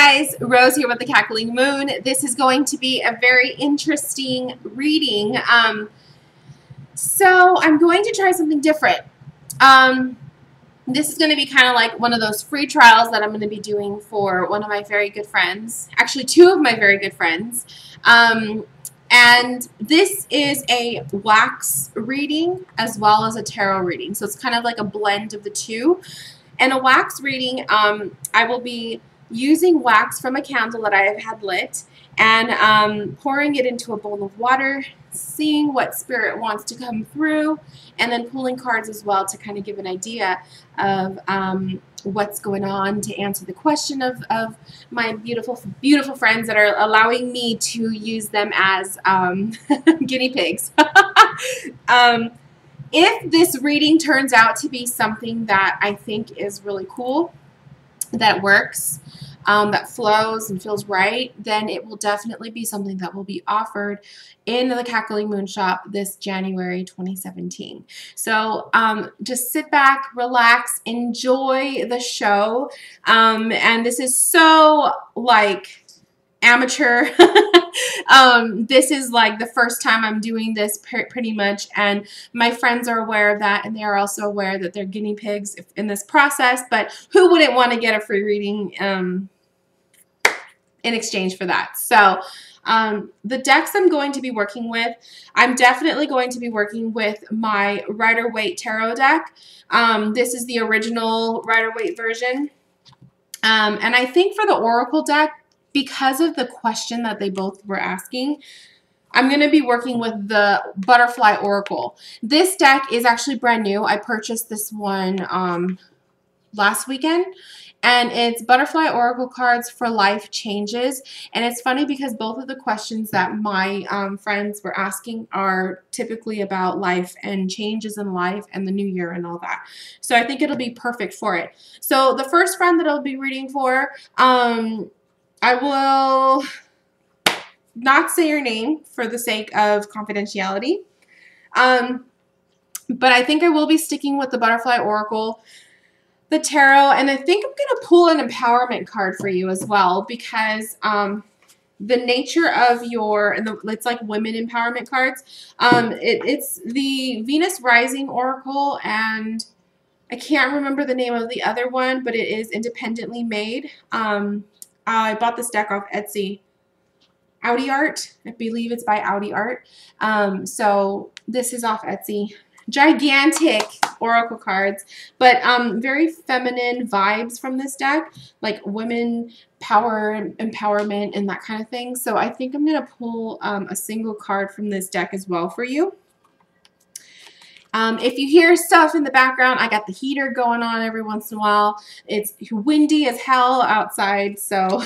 guys, Rose here with the Cackling Moon. This is going to be a very interesting reading. So I'm going to try something different. This is going to be kind of like one of those free trials that I'm going to be doing for one of my very good friends. Actually, two of my very good friends. And this is a wax reading as well as a tarot reading. So it's kind of like a blend of the two. And a wax reading, I will be using wax from a candle that I have had lit and pouring it into a bowl of water, seeing what spirit wants to come through, and then pulling cards as well to kind of give an idea of what's going on, to answer the question of my beautiful, beautiful friends that are allowing me to use them as guinea pigs. If this reading turns out to be something that I think is really cool, that works, that flows and feels right, then it will definitely be something that will be offered in the Cackling Moon shop this January 2017. So just sit back, relax, enjoy the show. And this is so like amateur. This is like the first time I'm doing this pretty much, and my friends are aware of that, and they are also aware that they're guinea pigs in this process, but who wouldn't want to get a free reading in exchange for that? So the decks I'm going to be working with, I'm definitely going to be working with my Rider-Waite tarot deck. This is the original Rider-Waite version, and I think for the Oracle deck, because of the question that they both were asking, I'm going to be working with the Butterfly Oracle. This deck is actually brand new. I purchased this one last weekend, and it's Butterfly Oracle cards for life changes. And it's funny because both of the questions that my friends were asking are typically about life and changes in life and the new year and all that. So I think it'll be perfect for it. So the first friend that I'll be reading for, I will not say your name for the sake of confidentiality, but I think I will be sticking with the Butterfly Oracle, the tarot, and I think I'm going to pull an empowerment card for you as well, because the nature of your, and it's like women empowerment cards, it's the Venus Rising Oracle, and I can't remember the name of the other one, but it is independently made. I bought this deck off Etsy. Audi Art. I believe it's by Audi Art. So this is off Etsy. Gigantic oracle cards, but very feminine vibes from this deck, like women power, empowerment, and that kind of thing. So I think I'm going to pull a single card from this deck as well for you. If you hear stuff in the background, I got the heater going on every once in a while. It's windy as hell outside, so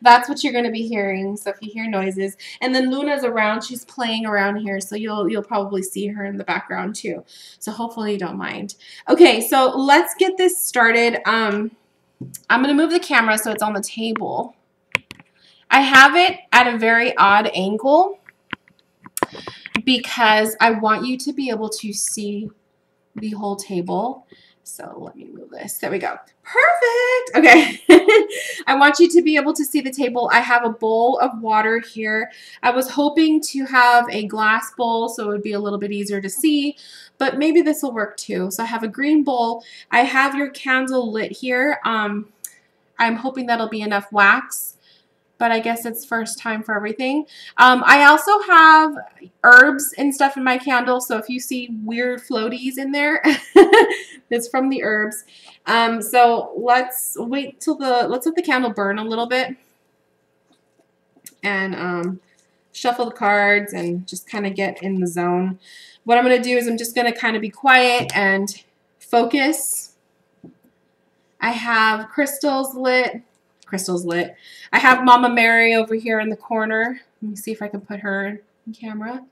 that's what you're going to be hearing. So if you hear noises, and then Luna's around, she's playing around here, so you'll probably see her in the background too. So hopefully you don't mind. Okay, so let's get this started. I'm going to move the camera so it's on the table. I have it at a very odd angle, because I want you to be able to see the whole table. So let me move this. There we go. Perfect. Okay. I want you to be able to see the table. I have a bowl of water here. I was hoping to have a glass bowl so it would be a little bit easier to see, but maybe this will work too. So I have a green bowl. I have your candle lit here. I'm hoping that'll be enough wax, but I guess it's first time for everything. I also have herbs and stuff in my candle, so if you see weird floaties in there, it's from the herbs. So let's wait till let's let the candle burn a little bit, and shuffle the cards and just kind of get in the zone. What I'm going to do is I'm just going to kind of be quiet and focus. I have crystals lit. I have Mama Mary over here in the corner. Let me see if I can put her in camera.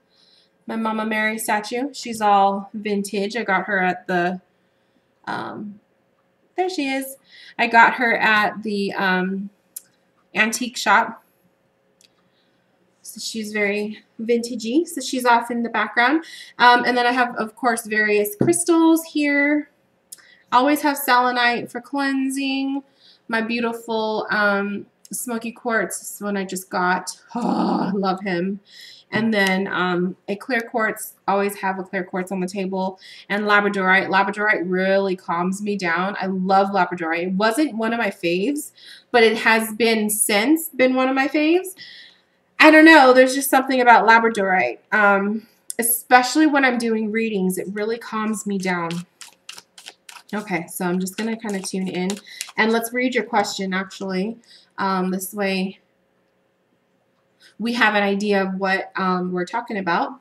My Mama Mary statue. She's all vintage. I got her at the, there she is. I got her at the antique shop. So she's very vintagey. So she's off in the background. And then I have, of course, various crystals here. I always have selenite for cleansing. My beautiful smoky quartz. This is one I just got. Oh, I love him. And then a clear quartz. Always have a clear quartz on the table. And labradorite. Labradorite really calms me down. I love labradorite. It wasn't one of my faves, but it has been since been one of my faves. I don't know. There's just something about labradorite. Especially when I'm doing readings. It really calms me down. Okay, so I'm just going to kind of tune in. And let's read your question, actually. This way we have an idea of what we're talking about.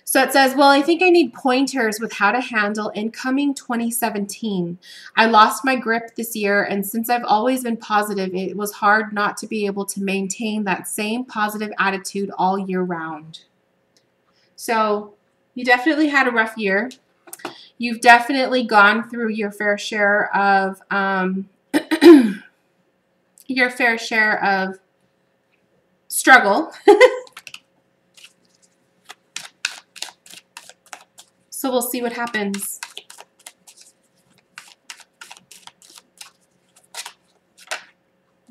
So it says, well, I think I need pointers with how to handle incoming 2017. I lost my grip this year, and since I've always been positive, it was hard not to be able to maintain that same positive attitude all year round. So you definitely had a rough year. You've definitely gone through your fair share of struggle. So we'll see what happens.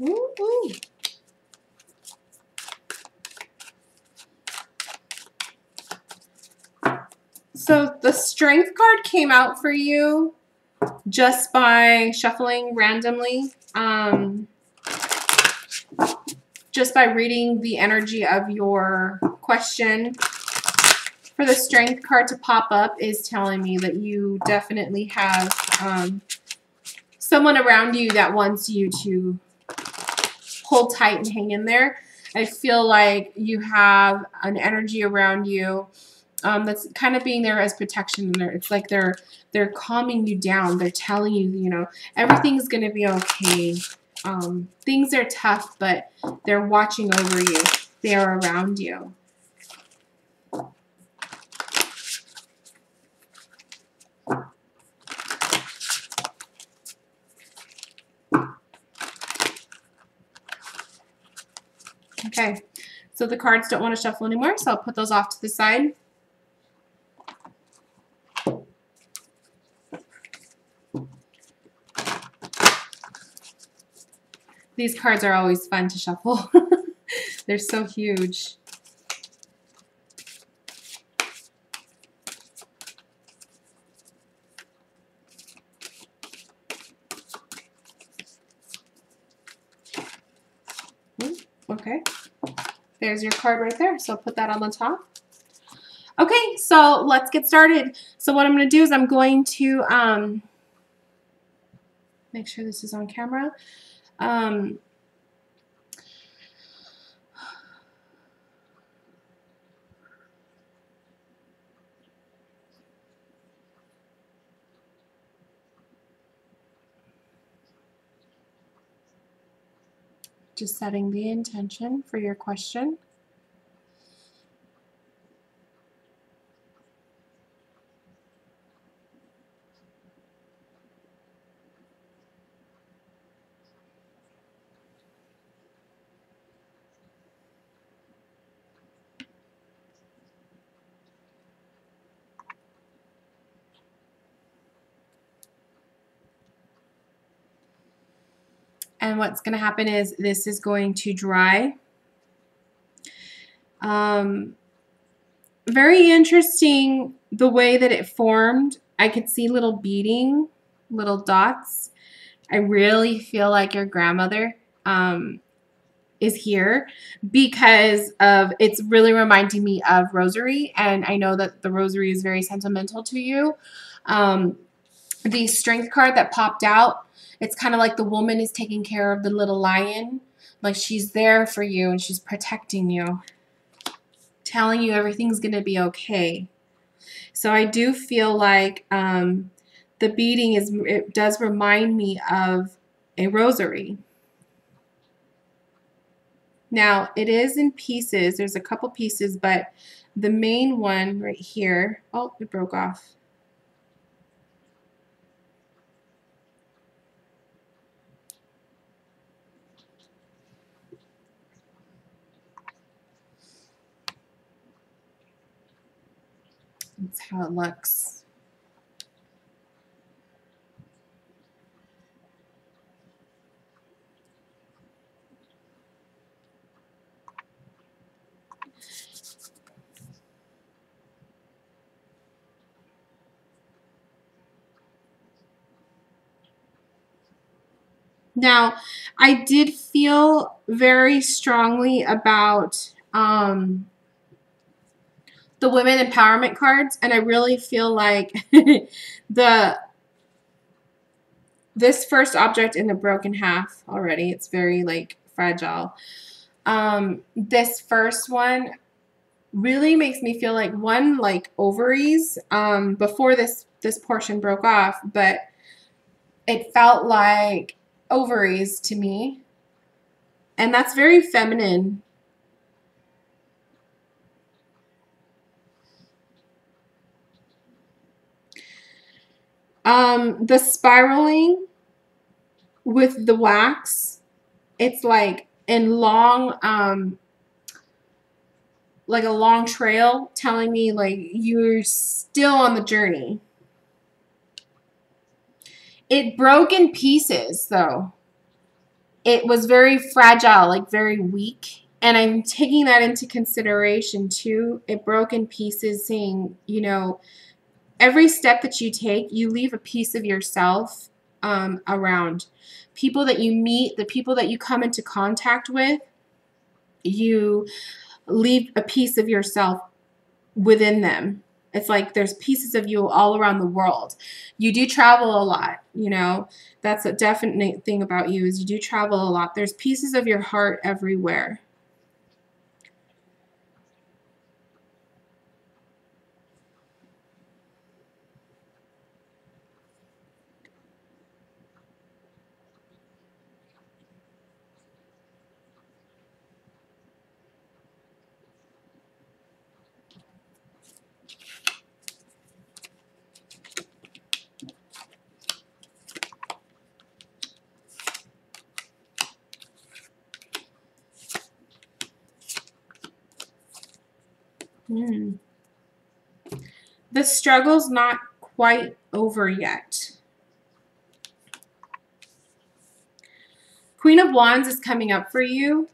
Ooh, ooh. So the strength card came out for you just by shuffling randomly, just by reading the energy of your question. For the strength card to pop up is telling me that you definitely have someone around you that wants you to hold tight and hang in there. I feel like you have an energy around you that's kind of being there as protection. It's like they're calming you down. They're telling you, you know, everything's going to be okay. Things are tough, but they're watching over you. They are around you. Okay, so the cards don't want to shuffle anymore, so I'll put those off to the side. These cards are always fun to shuffle. They're so huge. Okay, there's your card right there, so I'll put that on the top. Okay, so let's get started. So what I'm going to do is I'm going to make sure this is on camera. Just setting the intention for your question. And what's going to happen is this is going to dry. Very interesting the way that it formed. I could see little beading, little dots. I really feel like your grandmother is here because of it's really reminding me of rosary, and I know that the rosary is very sentimental to you. The strength card that popped out, it's kind of like the woman is taking care of the little lion, like she's there for you and she's protecting you, telling you everything's gonna be okay. So I do feel like the beading it does remind me of a rosary. Now, it is in pieces. There's a couple pieces, but the main one right here, oh, it broke off. That's how it looks. Now, I did feel very strongly about the women empowerment cards, and I really feel like this first object in the broken half already, it's very like fragile. This first one really makes me feel like one, like ovaries, before this portion broke off, but it felt like ovaries to me, and that's very feminine. The spiraling with the wax, it's like in long, like a long trail telling me like you're still on the journey. It broke in pieces though. It was very fragile, like very weak. And I'm taking that into consideration too. It broke in pieces, saying, you know, every step that you take, you leave a piece of yourself around. People that you meet, the people that you come into contact with, you leave a piece of yourself within them. It's like there's pieces of you all around the world. You do travel a lot, you know. That's a definite thing about you, is you do travel a lot. There's pieces of your heart everywhere. Mm. The struggle's not quite over yet. Queen of Wands is coming up for you.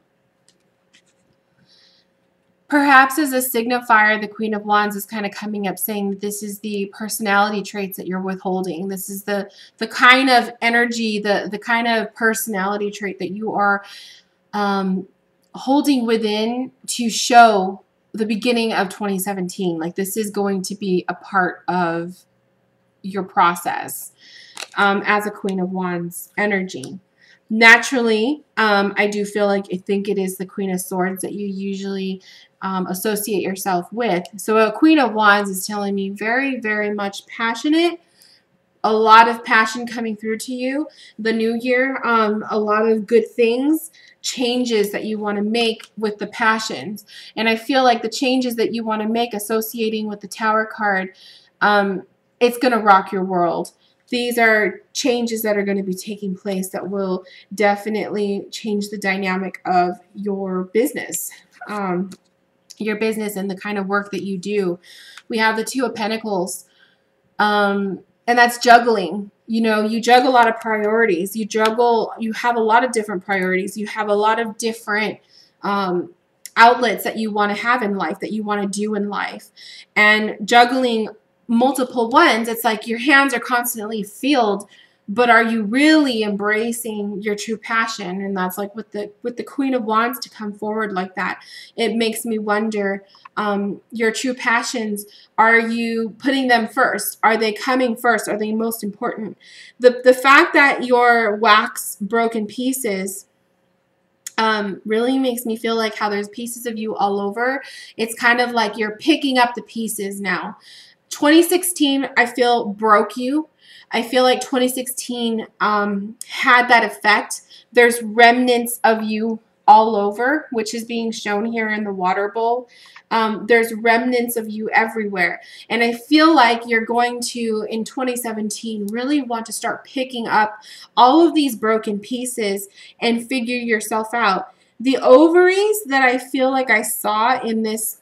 Perhaps as a signifier, the Queen of Wands is kind of coming up saying this is the personality traits that you're withholding. This is the kind of energy, the kind of personality trait that you are holding within to show the beginning of 2017. Like this is going to be a part of your process as a Queen of Wands energy. Naturally, I do feel like I think it is the Queen of Swords that you usually associate yourself with. So a Queen of Wands is telling me very, very much passionate, a lot of passion coming through to you. The new year, a lot of good things, changes that you want to make with the passions. And I feel like the changes that you want to make associating with the Tower card, it's going to rock your world. These are changes that are going to be taking place that will definitely change the dynamic of your business. Your business and the kind of work that you do. We have the Two of Pentacles, and that's juggling. You know, you juggle a lot of priorities. You have a lot of different priorities. You have a lot of different outlets that you want to have in life, that you want to do in life. And juggling multiple ones, it's like your hands are constantly filled, but are you really embracing your true passion? And that's like with the Queen of Wands to come forward like that, it makes me wonder, your true passions, are you putting them first? Are they coming first? Are they most important? The fact that your wax broke in pieces really makes me feel like how there's pieces of you all over. It's kind of like you're picking up the pieces now. 2016, I feel, broke you. I feel like 2016 had that effect. There's remnants of you all over, which is being shown here in the water bowl. There's remnants of you everywhere. And I feel like you're going to, in 2017, really want to start picking up all of these broken pieces and figure yourself out. The ovaries that I feel like I saw in this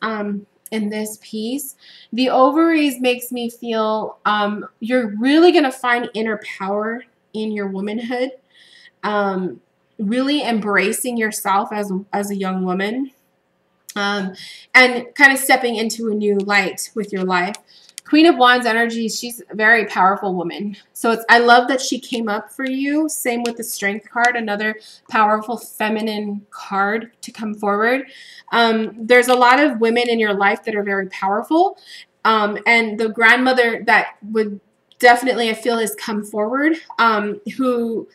piece, the ovaries makes me feel you're really going to find inner power in your womanhood, really embracing yourself as a young woman, and kind of stepping into a new light with your life. Queen of Wands energy, she's a very powerful woman. So I love that she came up for you. Same with the Strength card, another powerful feminine card to come forward. There's a lot of women in your life that are very powerful. And the grandmother that would definitely, I feel, has come forward, who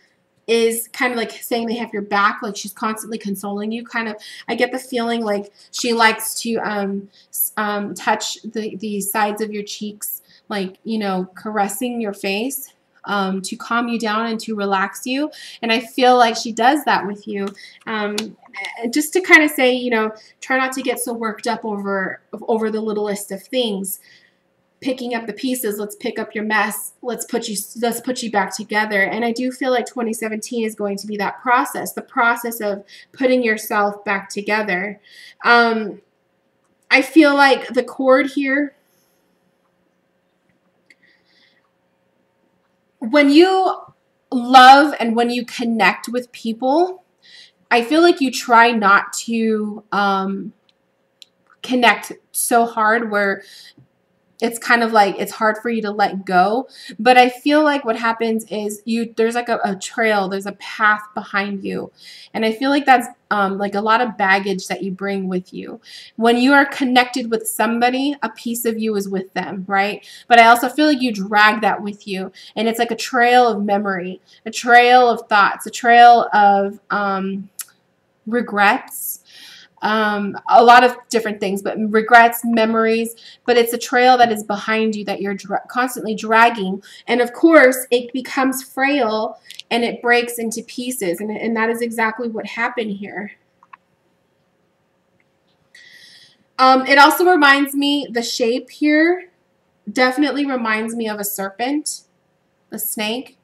is kind of like saying they have your back, like she's constantly consoling you. Kind of, I get the feeling like she likes to touch the sides of your cheeks, like, you know, caressing your face, to calm you down and to relax you. And I feel like she does that with you, just to kind of say, you know, try not to get so worked up over the littlest of things. Picking up the pieces, let's pick up your mess, let's put you back together. And I do feel like 2017 is going to be that process, the process of putting yourself back together. I feel like the cord here, when you love and when you connect with people, I feel like you try not to connect so hard where it's kind of like it's hard for you to let go. But I feel like what happens is there's like a trail, there's a path behind you. And I feel like that's like a lot of baggage that you bring with you. When you are connected with somebody, a piece of you is with them, right? But I also feel like you drag that with you. And it's like a trail of memory, a trail of thoughts, a trail of regrets. A lot of different things, but regrets, memories, but it's a trail that is behind you that you're constantly dragging. And of course, it becomes frail and it breaks into pieces. And that is exactly what happened here. It also reminds me, the shape here definitely reminds me of a serpent, a snake.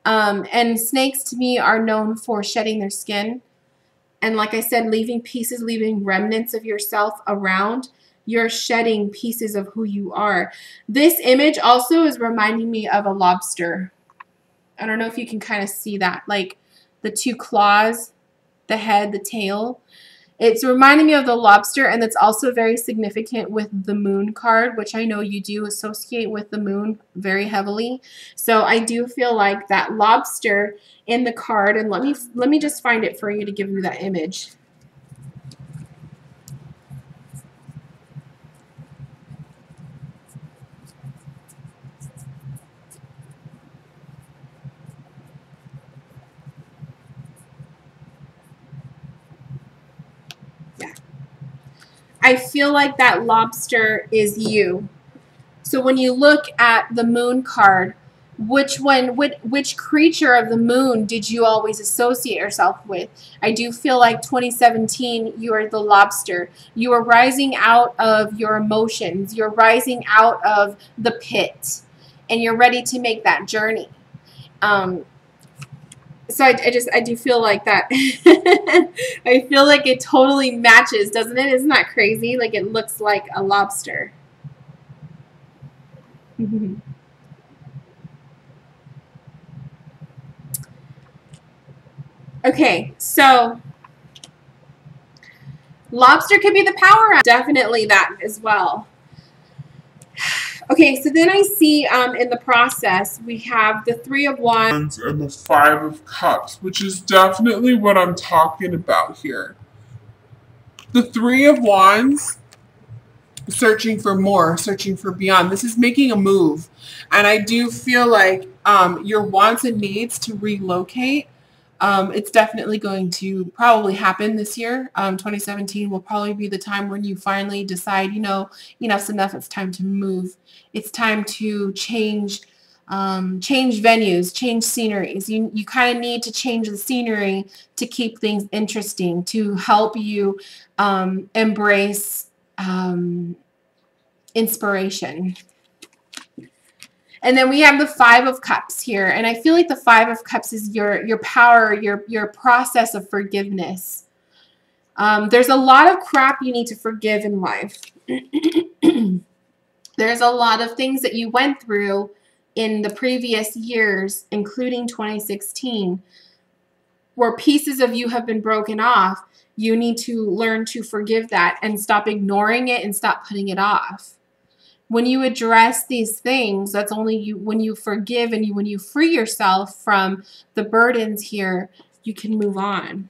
And snakes to me are known for shedding their skin. And like I said, leaving pieces, leaving remnants of yourself around. You're shedding pieces of who you are. This image also is reminding me of a lobster. I don't know if you can kind of see that. Like the two claws, the head, the tail. It's reminding me of the lobster, and it's also very significant with the moon card, which I know you do associate with the moon very heavily. So I do feel like that lobster in the card, and let me just find it for you to give you that image. Yeah. I feel like that lobster is you. So when you look at the moon card, which creature of the moon did you always associate yourself with? I do feel like 2017, you are the lobster. You are rising out of your emotions. You're rising out of the pit, and you're ready to make that journey. So I do feel like that. I feel like it totally matches, doesn't it? Isn't that crazy? Like it looks like a lobster. Okay, so lobster could be the power. Definitely that as well. Okay, so then I see in the process we have the Three of Wands and the Five of Cups, which is definitely what I'm talking about here. The Three of Wands, searching for more, searching for beyond. This is making a move. And I do feel like your wants and needs to relocate, it's definitely going to probably happen this year. 2017 will probably be the time when you finally decide, you know, enough's enough. It's time to move. It's time to change venues, change sceneries. You kind of need to change the scenery to keep things interesting, to help you embrace inspiration. And then we have the Five of Cups here. And I feel like the Five of Cups is your power, your process of forgiveness. There's a lot of crap you need to forgive in life. There's a lot of things that you went through in the previous years, including 2016, where pieces of you have been broken off. You need to learn to forgive that and stop ignoring it and stop putting it off. When you address these things, that's only you, when you forgive and when you free yourself from the burdens here, you can move on.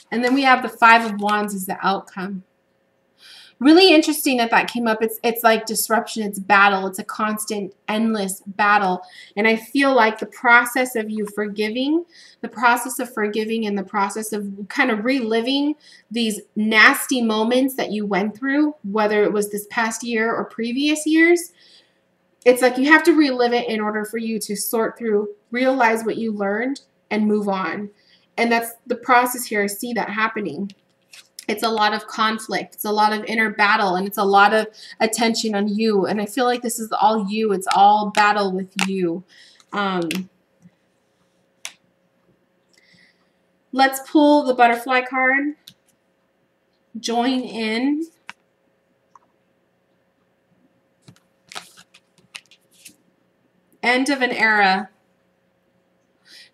And then we have the Five of Wands as the outcome. Really interesting that came up. It's like disruption, it's battle, it's a constant, endless battle. And I feel like the process of you forgiving, the process of forgiving and the process of kind of reliving these nasty moments that you went through, whether it was this past year or previous years, it's like you have to relive it in order for you to sort through, realize what you learned, and move on. And that's the process here. I see that happening. It's a lot of conflict. It's a lot of inner battle, and it's a lot of attention on you. And I feel like this is all you. It's all battle with you. Let's pull the butterfly card. Join in. End of an era.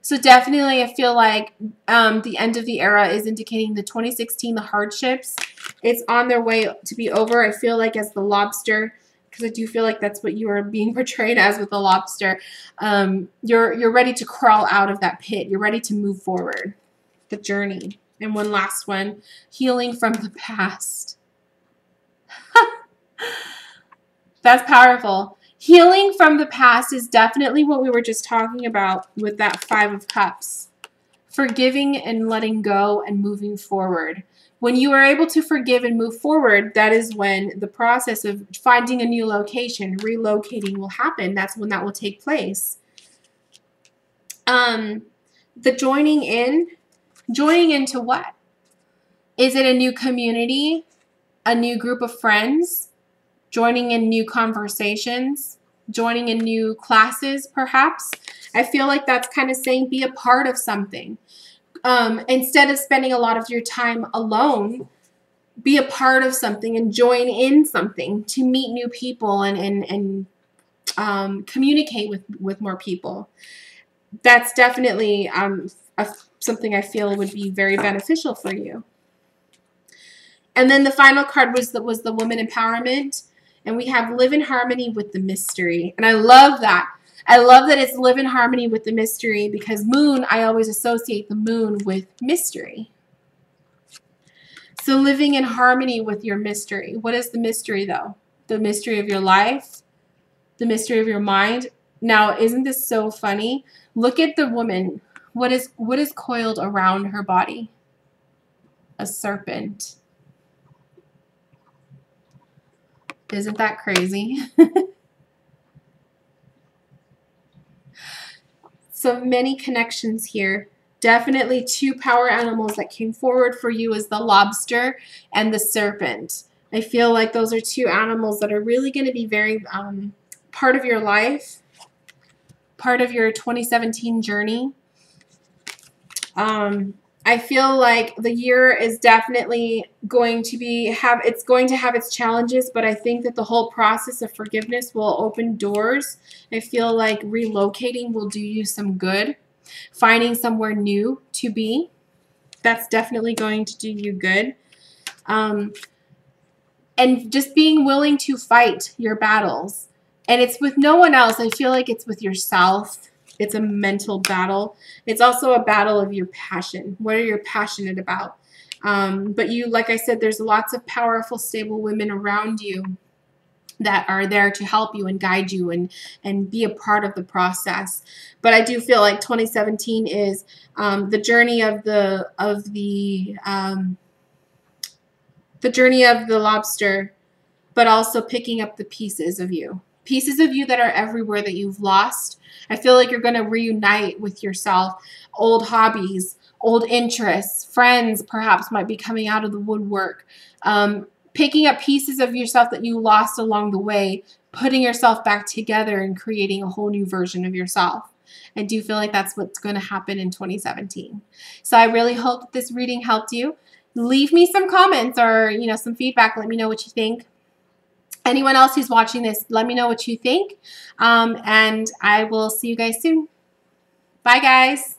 So definitely I feel like the end of the era is indicating the 2016, the hardships. It's on their way to be over. I feel like as the lobster, because I do feel like that's what you are being portrayed as with the lobster. You're ready to crawl out of that pit. You're ready to move forward. The journey. And one last one. Healing from the past. That's powerful. Healing from the past is definitely what we were just talking about with that Five of Cups. Forgiving and letting go and moving forward. When you are able to forgive and move forward, that is when the process of finding a new location, relocating will happen. That's when that will take place. The joining into what? Is it a new community? A new group of friends? Joining in new conversations, joining in new classes, perhaps. I feel like that's kind of saying be a part of something. Instead of spending a lot of your time alone, be a part of something and join in something to meet new people and communicate with more people. That's definitely something I feel would be very beneficial for you. And then the final card was the woman empowerment. And we have live in harmony with the mystery. And I love that. I love that it's live in harmony with the mystery, because moon, I always associate the moon with mystery. So living in harmony with your mystery. What is the mystery, though? The mystery of your life? The mystery of your mind? Now, isn't this so funny? Look at the woman. What is coiled around her body? A serpent. Isn't that crazy? So many connections here. Definitely two power animals that came forward for you is the lobster and the serpent. I feel like those are two animals that are really going to be very part of your life, part of your 2017 journey. I feel like the year is definitely going to have its challenges, but I think that the whole process of forgiveness will open doors. I feel like relocating will do you some good. Finding somewhere new to be, that's definitely going to do you good. And just being willing to fight your battles. And it's with no one else. I feel like it's with yourself. It's a mental battle. It's also a battle of your passion. What are you passionate about? But you, like I said, there's lots of powerful, stable women around you that are there to help you and guide you and be a part of the process. But I do feel like 2017 is the journey of the journey of the lobster, but also picking up the pieces of you. Pieces of you that are everywhere that you've lost. I feel like you're going to reunite with yourself. Old hobbies, old interests, friends perhaps might be coming out of the woodwork. Picking up pieces of yourself that you lost along the way, putting yourself back together and creating a whole new version of yourself. I do feel like that's what's going to happen in 2017. So I really hope that this reading helped you. Leave me some comments or, some feedback. Let me know what you think. Anyone else who's watching this, let me know what you think. And I will see you guys soon. Bye, guys.